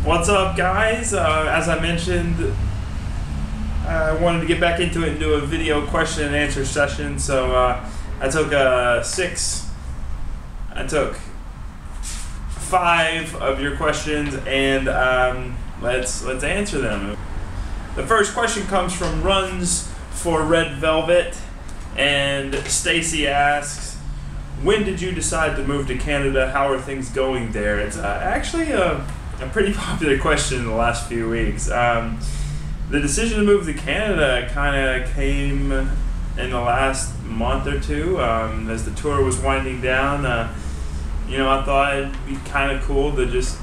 What's up, guys? As I mentioned, I wanted to get back into it and do a video question and answer session. So I took five of your questions, and let's answer them. The first question comes from Runs for Red Velvet, and Stacy asks, when did you decide to move to Canada? How are things going there? It's actually a pretty popular question in the last few weeks. The decision to move to Canada kind of came in the last month or two as the tour was winding down. I thought it'd be kind of cool to just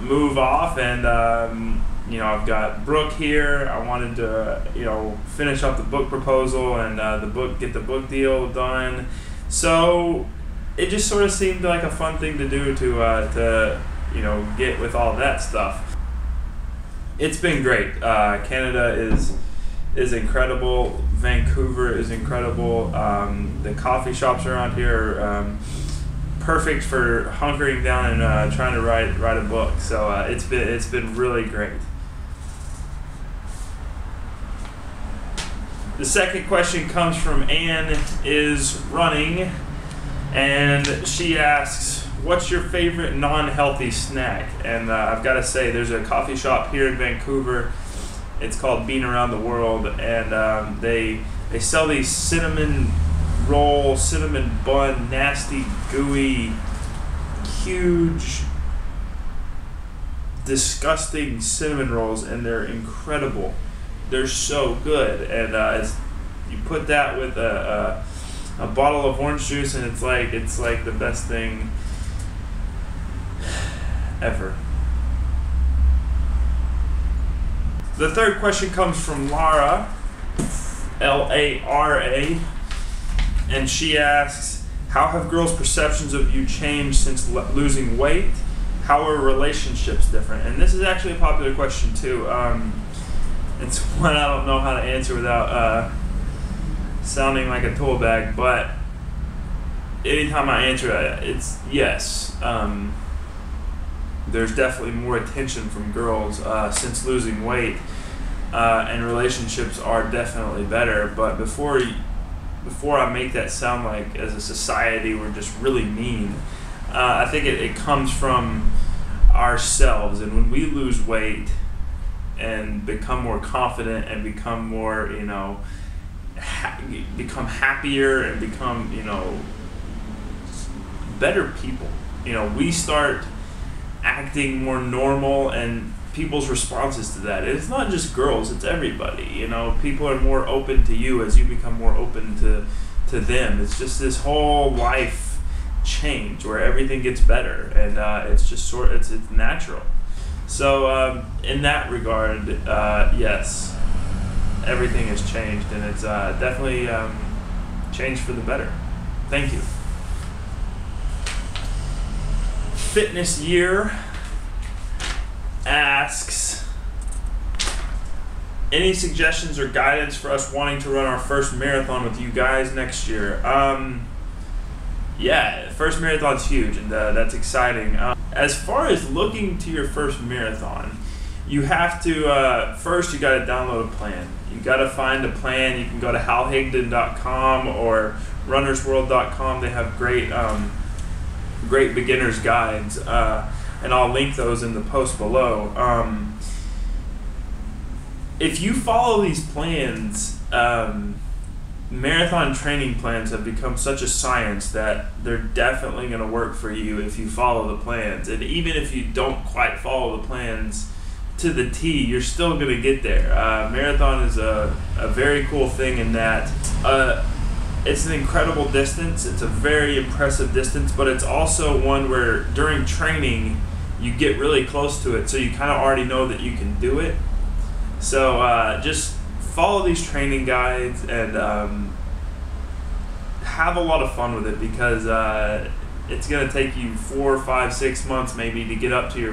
move off, and I've got Brooke here. I wanted to finish up the book proposal and get the book deal done. So it just sort of seemed like a fun thing to do to get with all that stuff. It's been great. Canada is incredible. Vancouver is incredible. The coffee shops around here are perfect for hunkering down and trying to write a book. So it's been really great. The second question comes from Anne is Running, and she asks, what's your favorite non-healthy snack? And I've got to say, there's a coffee shop here in Vancouver. It's called Bean Around the World, and they sell these cinnamon roll, cinnamon bun, nasty, gooey, huge, disgusting cinnamon rolls, and they're incredible. They're so good, and you put that with a bottle of orange juice, and it's like the best thing ever. The third question comes from Lara, Lara, and she asks, how have girls' perceptions of you changed since losing weight? How are relationships different? And this is actually a popular question too. It's one I don't know how to answer without sounding like a tool bag, but anytime I answer it, it's yes. There's definitely more attention from girls since losing weight, and relationships are definitely better. But before I make that sound like as a society we're just really mean, I think it comes from ourselves. And when we lose weight and become more confident and become more, become happier and become, better people, we start acting more normal, and people's responses to that. It's not just girls, it's everybody. People are more open to you as you become more open to them. It's just this whole life change where everything gets better, and it's just it's natural. So in that regard, yes, everything has changed, and it's definitely changed for the better. Thank you. Fitness Year asks, any suggestions or guidance for us wanting to run our first marathon with you guys next year? Yeah, first marathon's huge, and that's exciting. As far as looking to your first marathon, you have to, first you got to download a plan. You got to find a plan. You can go to halhigdon.com or runnersworld.com. They have great beginner's guides, and I'll link those in the post below. If you follow these plans, marathon training plans have become such a science that they're definitely going to work for you if you follow the plans. And even if you don't quite follow the plans to the T, you're still going to get there. Marathon is a very cool thing in that it's an incredible distance. It's a very impressive distance, but it's also one where during training you get really close to it, so you kind of already know that you can do it. So just follow these training guides and have a lot of fun with it, because it's going to take you 4, 5, 6 months maybe to get up to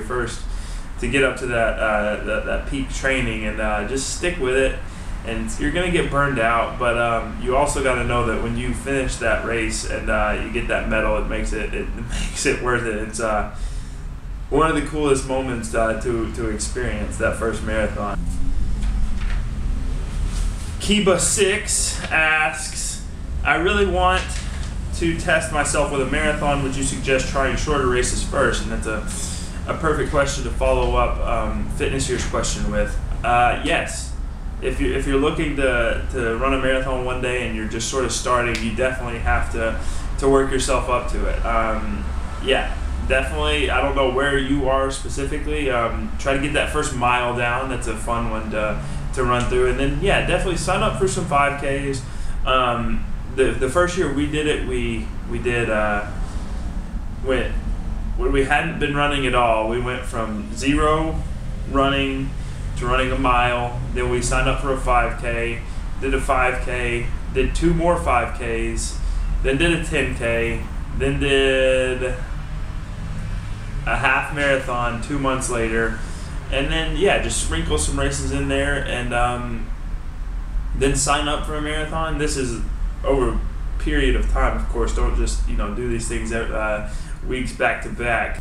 that peak training, and just stick with it. And you're going to get burned out, but you also got to know that when you finish that race and you get that medal, it makes it worth it. one of the coolest moments to experience that first marathon. Kiba6 asks, I really want to test myself with a marathon. Would you suggest trying shorter races first? And that's a perfect question to follow up Fitness Year's question with. Yes. If you're looking to run a marathon one day and you're just sort of starting, you definitely have to work yourself up to it. Yeah, definitely. I don't know where you are specifically. Try to get that first mile down. That's a fun one to run through. And then, yeah, definitely sign up for some 5Ks. The first year we did it, we did when we hadn't been running at all. We went from 0 running to running a mile. Then we signed up for a 5K, did a 5K, did 2 more 5Ks, then did a 10K, then did a half marathon 2 months later, and then yeah, just sprinkle some races in there, and then sign up for a marathon. This is over a period of time, of course. Don't just do these things weeks back to back.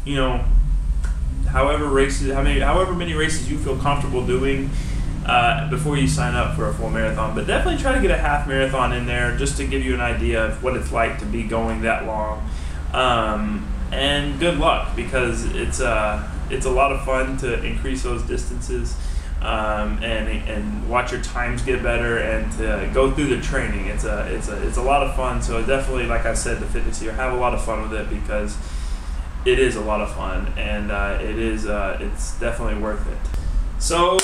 However many races you feel comfortable doing before you sign up for a full marathon. But definitely try to get a half marathon in there just to give you an idea of what it's like to be going that long. And good luck, because it's a lot of fun to increase those distances and watch your times get better and to go through the training. It's a lot of fun. So definitely, like I said, the Fitness Year, have a lot of fun with it, because it is a lot of fun, and it's definitely worth it. So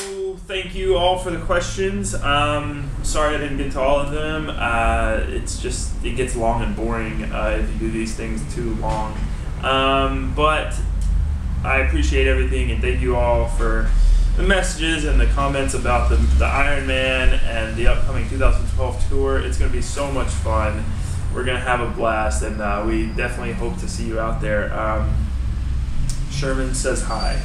thank you all for the questions. Sorry I didn't get to all of them. It gets long and boring if you do these things too long. But I appreciate everything, and thank you all for the messages and the comments about the Ironman and the upcoming 2012 tour. It's going to be so much fun. We're going to have a blast, and we definitely hope to see you out there. Sherman says hi.